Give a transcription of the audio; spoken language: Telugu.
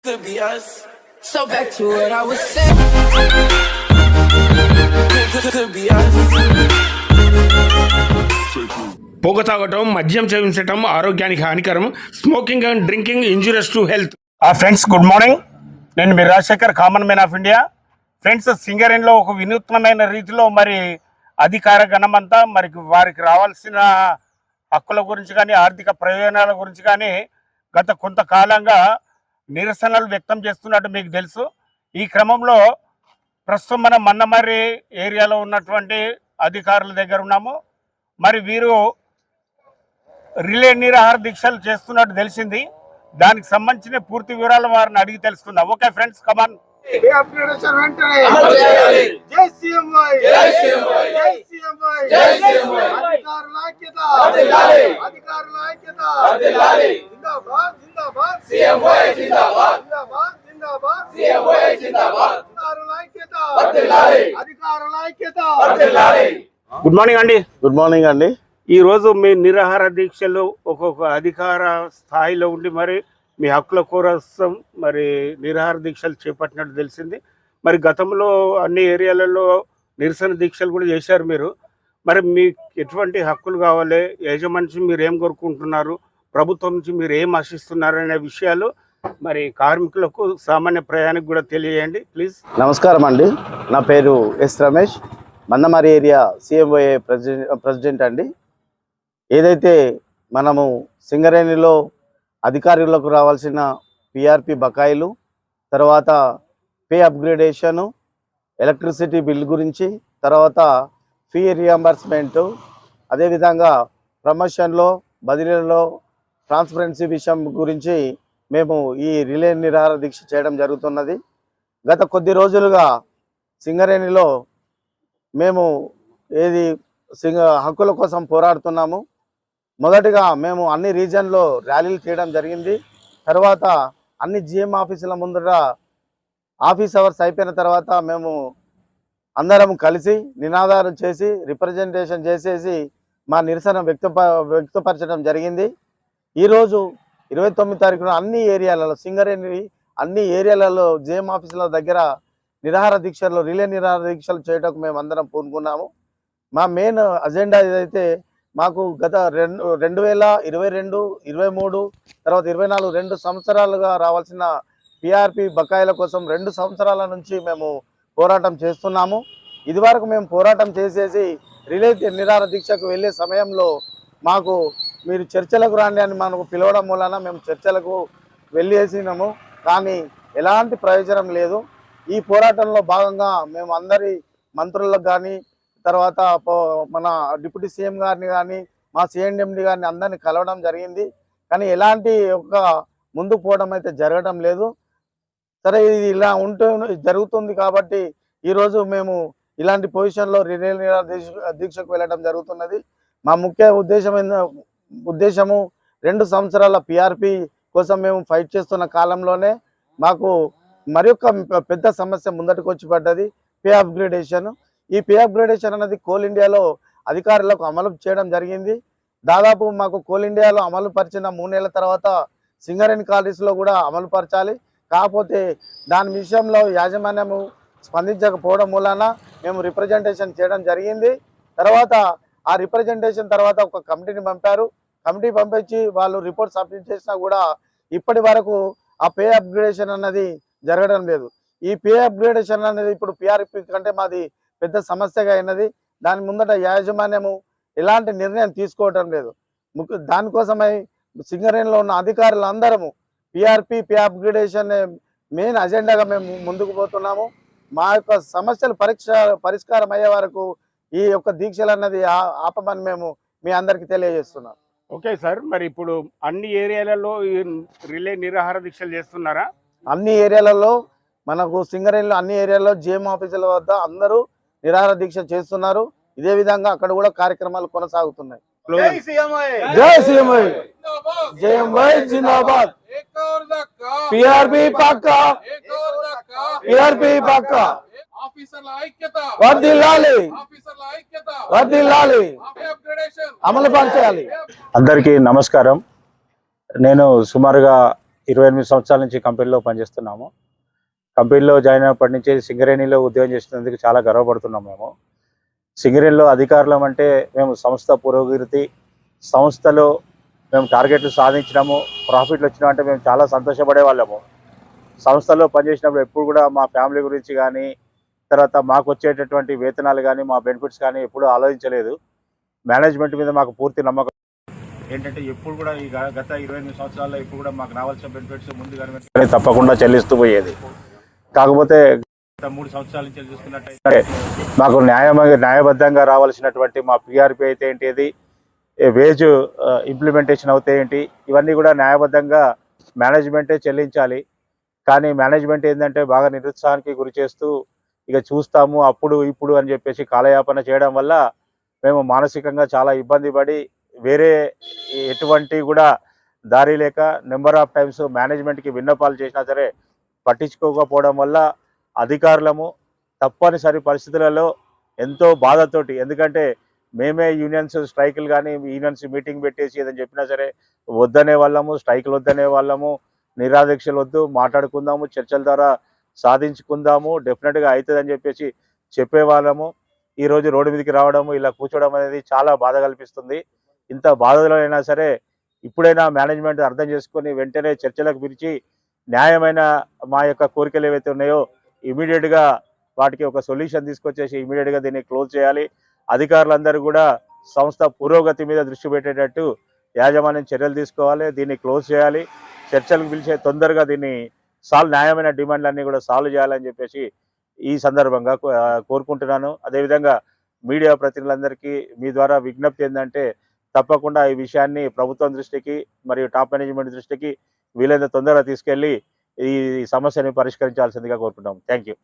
Could be us. So back to what I was saying. Could be us. పొగ తాగటం, మద్యం సేవించటం ఆరోగ్యానికి హానికరం. Smoking and drinking injurious to health. Friends, good morning. నేను మీ Rajasekhar, common man of India. Friends, సింగరేణిలో ఒక వినూత్నమైన రీతిలో మరి అధికార గణమంతా మరి వారికి రావాల్సిన హక్కుల గురించి కానీ ఆర్థిక ప్రయోజనాల గురించి కానీ గత కొంతకాలంగా నిరసనలు వ్యక్తం చేస్తున్నట్టు మీకు తెలుసు. ఈ క్రమంలో ప్రస్తుతం మనం మన్నమర్రి ఏరియాలో ఉన్నటువంటి అధికారుల దగ్గర ఉన్నాము. మరి వీరు రిలే నిరాహార దీక్షలు చేస్తున్నట్టు తెలిసింది. దానికి సంబంధించిన పూర్తి వివరాలు వారిని అడిగి తెలుసుకుందాం. ఓకే ఫ్రెండ్స్, కమాన్. గుడ్ మార్నింగ్ అండి. గుడ్ మార్నింగ్ అండి. ఈ రోజు మీ నిరాహార దీక్షలు ఒక్కొక్క అధికార స్థాయిలో ఉండి మరి మీ హక్కుల కోసం మరి నిరాహార దీక్షలు చేపట్టినట్టు తెలిసింది. మరి గతంలో అన్ని ఏరియాలలో నిరసన దీక్షలు కూడా చేశారు మీరు. మరి మీకు ఎటువంటి హక్కులు కావాలి, యజమాని నుంచి మీరు ఏం కోరుకుంటున్నారు, ప్రభుత్వం నుంచి మీరు ఏం ఆశిస్తున్నారు అనే విషయాలు మరి కార్మికులకు, సామాన్య ప్రయాణికు కూడా తెలియజేయండి ప్లీజ్. నమస్కారం అండి. నా పేరు ఎస్ రమేష్, మన్నమరి ఏరియా సిఎంఓఏ ప్రెసిడెంట్ అండి. ఏదైతే మనము సింగరేణిలో అధికారులకు రావాల్సిన పిఆర్పి బకాయిలు, తర్వాత పే అప్గ్రేడేషను, ఎలక్ట్రిసిటీ బిల్ గురించి, తర్వాత ఫీ రియంబర్స్మెంటు, అదేవిధంగా ప్రమోషన్లో, బదిలీలలో ట్రాన్స్పరెన్సీ విషయం గురించి మేము ఈ రిలే నిరాహార దీక్ష చేయడం జరుగుతున్నది. గత కొద్ది రోజులుగా సింగరేణిలో మేము హక్కుల కోసం పోరాడుతున్నాము. మొదటిగా మేము అన్ని రీజన్లో ర్యాలీలు చేయడం జరిగింది. తర్వాత అన్ని జిఎం ఆఫీసుల ముందర ఆఫీస్ అవర్స్ అయిపోయిన తర్వాత మేము అందరం కలిసి నినాదాలు చేసి రిప్రజెంటేషన్ చేసేసి మా నిరసన వ్యక్తపరచడం జరిగింది. ఈరోజు 29 తారీఖున అన్ని ఏరియాలలో, సింగరేణి అన్ని ఏరియాలలో జిఎం ఆఫీసుల దగ్గర నిరాహార దీక్షలు, రిలే నిరాహార దీక్షలు చేయడానికి మేము అందరం పూనుకున్నాము. మా మెయిన్ అజెండా ఏదైతే మాకు గత 2022, 23, తర్వాత 24 2 సంవత్సరాలుగా రావాల్సిన పిఆర్పి బకాయిల కోసం 2 సంవత్సరాల నుంచి మేము పోరాటం చేస్తున్నాము. ఇదివరకు మేము పోరాటం చేసేసి రిలే నిరాహార దీక్షకు వెళ్ళే సమయంలో మాకు మీరు చర్చలకు రాండి అని మనకు పిలవడం వలన మేము చర్చలకు వెళ్ళేసినాము. కానీ ఎలాంటి ప్రయోజనం లేదు. ఈ పోరాటంలో భాగంగా మేము అందరి మంత్రులకు కానీ, తర్వాత మన డిప్యూటీ సీఎం గారిని కానీ, మా సిఎండి గారిని అందరినీ కలవడం జరిగింది. కానీ ఎలాంటి ముందుకు పోవడం అయితే జరగడం లేదు. సరే, ఇది ఇలా జరుగుతుంది కాబట్టి ఈరోజు మేము ఇలాంటి పొజిషన్లో రిలే నిరాహార దీక్షకు వెళ్ళడం జరుగుతున్నది. మా ముఖ్య ఉద్దేశము 2 సంవత్సరాల పిఆర్పి కోసం మేము ఫైట్ చేస్తున్న కాలంలోనే మాకు మరి పెద్ద సమస్య ముందటికి వచ్చి పడ్డది, పే అప్గ్రేడేషన్. ఈ పే అప్గ్రేడేషన్ అనేది కోల్ ఇండియాలో అధికారులకు అమలు చేయడం జరిగింది. దాదాపు మాకు కోల్ ఇండియాలో అమలు పరిచిన 3 నెలల తర్వాత సింగరేణి కాలనీస్లో కూడా అమలు పరచాలి. కాకపోతే దాని విషయంలో యాజమాన్యము స్పందించకపోవడం వలన మేము రిప్రజెంటేషన్ చేయడం జరిగింది. తర్వాత ఆ రిప్రజెంటేషన్ తర్వాత ఒక కమిటీని పంపారు. కమిటీ పంపించి వాళ్ళు రిపోర్ట్ సబ్మిట్ చేసినా కూడా ఇప్పటి వరకు ఆ పే అప్గ్రేడేషన్ అన్నది జరగడం లేదు. ఈ పే అప్గ్రేడేషన్ అనేది ఇప్పుడు పిఆర్పి కంటే మాది పెద్ద సమస్యగా అయినది. దాని ముందట యాజమాన్యము ఎలాంటి నిర్ణయం తీసుకోవటం లేదు. దానికోసమై సింగరేణిలో ఉన్న అధికారులందరము పిఆర్పి, పే అప్గ్రేడేషన్ మెయిన్ అజెండాగా మేము ముందుకు పోతున్నాము. మా యొక్క సమస్యలు పరిష్కారం అయ్యే వరకు ఈ యొక్క దీక్షలు అన్నది ఆపమని మేము మీ అందరికీ తెలియజేస్తున్నాం. ఓకే సార్, మరి ఇప్పుడు అన్ని ఏరియాలలో రిలే నిరాహార దీక్షలు చేస్తున్నారా? అన్ని ఏరియాలలో మనకు సింగరేణిలో అన్ని ఏరియాల్లో జిఎం ఆఫీసుల వద్ద అందరూ నిరాహార దీక్ష చేస్తున్నారు. ఇదే విధంగా అక్కడ కూడా కార్యక్రమాలు కొనసాగుతున్నాయి. జై సిఎంఐ, జై జిందాబాద్, పిఆర్పి పక్కా, పిఆర్పి పక్కా, అందరికీ నమస్కారం. నేను సుమారుగా 28 సంవత్సరాల నుంచి కంపెనీలో పనిచేస్తున్నాము. కంపెనీలో జాయిన్ అయినప్పటి నుంచి సింగరేణిలో ఉద్యోగం చేసినందుకు చాలా గర్వపడుతున్నాం మేము. సింగరేణిలో అధికారులం అంటే మేము సంస్థ పురోగతి, సంస్థలో మేము టార్గెట్లు సాధించినాము, ప్రాఫిట్లు వచ్చినామంటే మేము చాలా సంతోషపడే వాళ్ళము. సంస్థలో పనిచేసినప్పుడు ఎప్పుడు కూడా మా ఫ్యామిలీ గురించి కానీ, తర్వాత మాకు వచ్చేటటువంటి వేతనాలు కానీ, మా బెనిఫిట్స్ కానీ ఎప్పుడూ ఆలోచించలేదు. మేనేజ్మెంట్ మీద మాకు పూర్తి నమ్మకం. ఏంటంటే ఎప్పుడు కూడా ఈ గత 28 సంవత్సరాల్లో ఇప్పుడు కూడా మాకు రావాల్సిన బెనిఫిట్స్ ముందుగానే తప్పకుండా చెల్లిస్తూ పోయేది. కాకపోతే గత 3 సంవత్సరాల నుంచి చూసుకున్నట్టయితే మాకు న్యాయబద్ధంగా రావాల్సినటువంటి మా పిఆర్పి అయితే ఏంటి, వేజ్ ఇంప్లిమెంటేషన్ అవుతే ఏంటి, ఇవన్నీ కూడా న్యాయబద్ధంగా మేనేజ్మెంటే చెల్లించాలి. కానీ మేనేజ్మెంట్ ఏంటంటే బాగా నిరుత్సాహానికి గురి చేస్తూ ఇక చూస్తాము అప్పుడు ఇప్పుడు అని చెప్పేసి కాలయాపన చేయడం వల్ల మేము మానసికంగా చాలా ఇబ్బంది పడి వేరే ఎటువంటి కూడా దారి లేక నెంబర్ ఆఫ్ టైమ్స్ మేనేజ్మెంట్కి విన్నపాలు చేసినా సరే పట్టించుకోకపోవడం వల్ల అధికారులము తప్పనిసరి పరిస్థితులలో ఎంతో బాధతోటి, ఎందుకంటే మేమే యూనియన్స్ స్ట్రైకులు కానీ యూనియన్స్ మీటింగ్ పెట్టేసి ఏదని చెప్పినా సరే వద్దనే వాళ్ళము, స్ట్రైకులు వద్దనే వాళ్ళము, నిరాదీక్షలు వద్దు, మాట్లాడుకుందాము, చర్చల ద్వారా సాధించుకుందాము, డెఫినెట్గా అవుతుందని చెప్పేసి చెప్పేవాళ్ళము. ఈరోజు రోడ్డు మీదకి రావడము, ఇలా కూర్చోవడం అనేది చాలా బాధ కల్పిస్తుంది. ఇంత బాధలో అయినా సరే ఇప్పుడైనా మేనేజ్మెంట్ అర్థం చేసుకొని వెంటనే చర్చలకు పిలిచి న్యాయమైన మా యొక్క కోరికలు ఏవైతే ఉన్నాయో ఇమీడియట్గా వాటికి ఒక సొల్యూషన్ తీసుకొచ్చేసి ఇమీడియట్గా దీన్ని క్లోజ్ చేయాలి. అధికారులందరూ కూడా సంస్థ పురోగతి మీద దృష్టి పెట్టేటట్టు యాజమాన్యం చర్యలు తీసుకోవాలి, దీన్ని క్లోజ్ చేయాలి, చర్చలకు పిలిచే తొందరగా దీన్ని న్యాయమైన డిమాండ్లన్నీ కూడా సాల్వ్ చేయాలని చెప్పేసి ఈ సందర్భంగా కోరుకుంటున్నాను. అదేవిధంగా మీడియా ప్రతినిధులందరికీ మీ ద్వారా విజ్ఞప్తి ఏంటంటే తప్పకుండా ఈ విషయాన్ని ప్రభుత్వం దృష్టికి మరియు టాప్ మేనేజ్మెంట్ దృష్టికి వీలైనంత తొందరగా తీసుకెళ్లి ఈ సమస్యని పరిష్కరించాల్సిందిగా కోరుకుంటాం. Thank you.